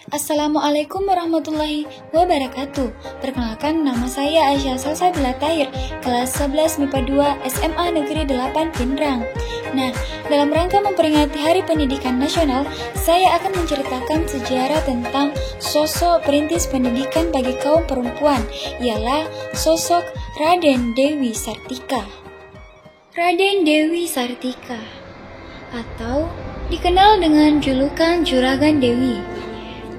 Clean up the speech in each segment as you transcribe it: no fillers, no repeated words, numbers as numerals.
Assalamualaikum warahmatullahi wabarakatuh. Perkenalkan, nama saya Aisyah Salsabila Tahir, kelas 11 MIPA 2 SMA Negeri 8 Pindrang. Nah, dalam rangka memperingati Hari Pendidikan Nasional, saya akan menceritakan sejarah tentang sosok perintis pendidikan bagi kaum perempuan, ialah sosok Raden Dewi Sartika. Raden Dewi Sartika, atau dikenal dengan julukan Juragan Dewi,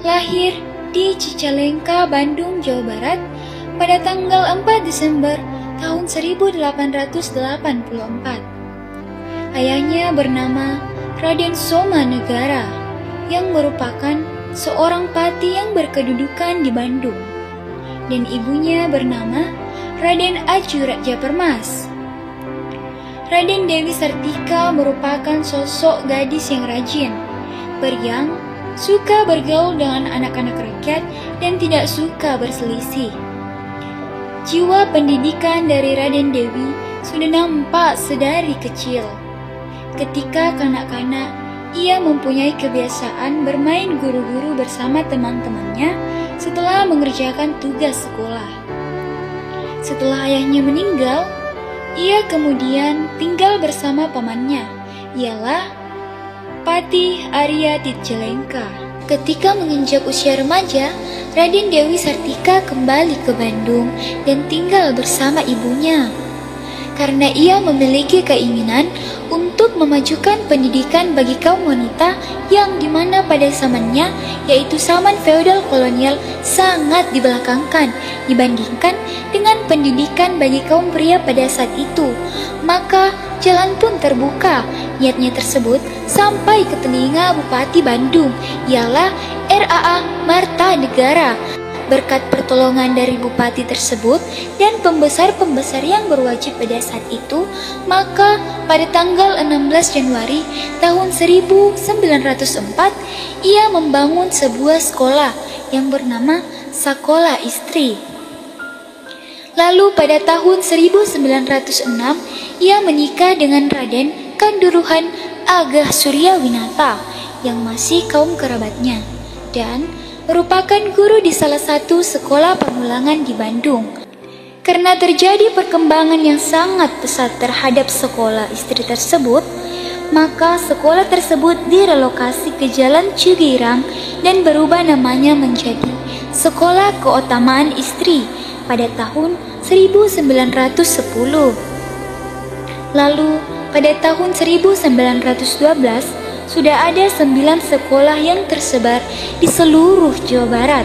lahir di Cicalengka, Bandung, Jawa Barat pada tanggal 4 Desember tahun 1884. Ayahnya bernama Raden Soma Negara yang merupakan seorang pati yang berkedudukan di Bandung, dan ibunya bernama Raden Aju Raja Permas. Raden Dewi Sartika merupakan sosok gadis yang rajin, periang, suka bergaul dengan anak-anak rakyat, dan tidak suka berselisih. Jiwa pendidikan dari Raden Dewi sudah nampak sedari kecil. Ketika kanak-kanak, ia mempunyai kebiasaan bermain guru-guru bersama teman-temannya setelah mengerjakan tugas sekolah. Setelah ayahnya meninggal, ia kemudian tinggal bersama pamannya, ialah Patih Arya Cicalengka. Ketika menginjak usia remaja, Raden Dewi Sartika kembali ke Bandung dan tinggal bersama ibunya. Karena ia memiliki keinginan untuk memajukan pendidikan bagi kaum wanita yang dimana pada zamannya, yaitu zaman feodal kolonial, sangat dibelakangkan dibandingkan dengan pendidikan bagi kaum pria pada saat itu. Maka jalan pun terbuka niatnya tersebut sampai ke telinga Bupati Bandung, ialah RAA Marta Negara. Berkat pertolongan dari bupati tersebut dan pembesar-pembesar yang berwajib pada saat itu, maka pada tanggal 16 Januari tahun 1904, ia membangun sebuah sekolah yang bernama Sakola Istri. Lalu pada tahun 1906, ia menikah dengan Raden Kanduruhan Agah Suryawinata yang masih kaum kerabatnya dan merupakan guru di salah satu sekolah permulangan di Bandung. Karena terjadi perkembangan yang sangat pesat terhadap sekolah istri tersebut, maka sekolah tersebut direlokasi ke Jalan Cigirang dan berubah namanya menjadi Sekolah Keutamaan Istri pada tahun 1910. Lalu pada tahun 1912, sudah ada 9 sekolah yang tersebar di seluruh Jawa Barat.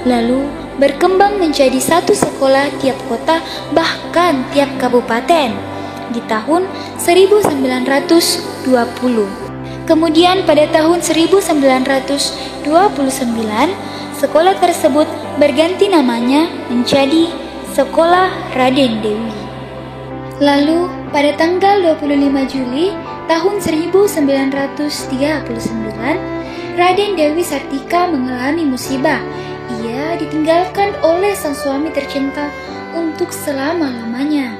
Lalu berkembang menjadi 1 sekolah tiap kota, bahkan tiap kabupaten di tahun 1920. Kemudian pada tahun 1929, sekolah tersebut berganti namanya menjadi Sekolah Raden Dewi. Lalu pada tanggal 25 Juli tahun 1939, Raden Dewi Sartika mengalami musibah. Ia ditinggalkan oleh sang suami tercinta untuk selama-lamanya.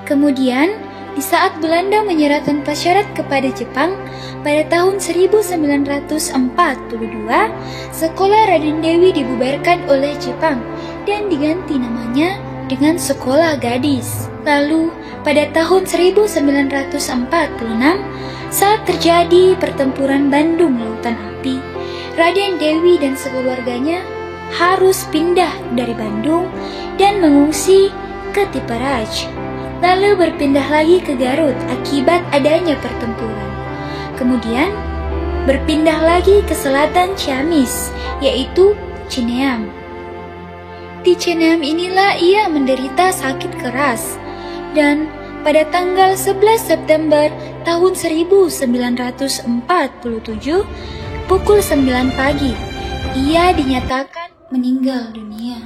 Kemudian, di saat Belanda menyerah tanpa syarat kepada Jepang, pada tahun 1942, Sekolah Raden Dewi dibubarkan oleh Jepang dan diganti namanya dengan Sekolah Gadis. Lalu, pada tahun 1946, saat terjadi pertempuran Bandung Lautan Api, Raden Dewi dan sekeluarganya harus pindah dari Bandung dan mengungsi ke Tiparaj, lalu berpindah lagi ke Garut akibat adanya pertempuran. Kemudian berpindah lagi ke selatan Ciamis, yaitu Cineam. Di Cineam inilah ia menderita sakit keras, dan pada tanggal 11 September tahun 1947 pukul 9 pagi, ia dinyatakan meninggal dunia.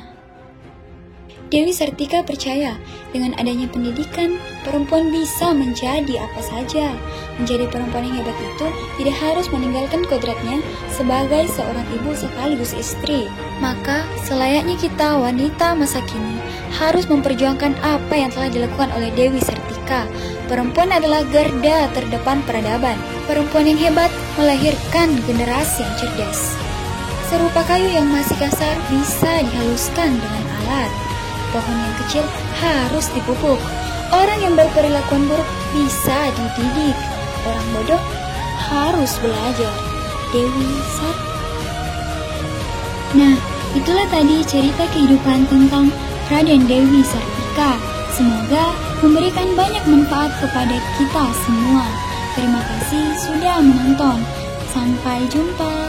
Dewi Sartika percaya dengan adanya pendidikan, perempuan bisa menjadi apa saja. Menjadi perempuan yang hebat itu tidak harus meninggalkan kodratnya sebagai seorang ibu sekaligus istri. Maka selayaknya kita wanita masa kini harus memperjuangkan apa yang telah dilakukan oleh Dewi Sartika. Perempuan adalah garda terdepan peradaban. Perempuan yang hebat melahirkan generasi yang cerdas. Serupa kayu yang masih kasar bisa dihaluskan dengan alat. Pohon yang kecil harus dipupuk. Orang yang berperilakuan buruk bisa dididik. Orang bodoh harus belajar. Dewi Sartika. Nah, itulah tadi cerita kehidupan tentang Raden Dewi Sartika. Semoga memberikan banyak manfaat kepada kita semua. Terima kasih sudah menonton. Sampai jumpa.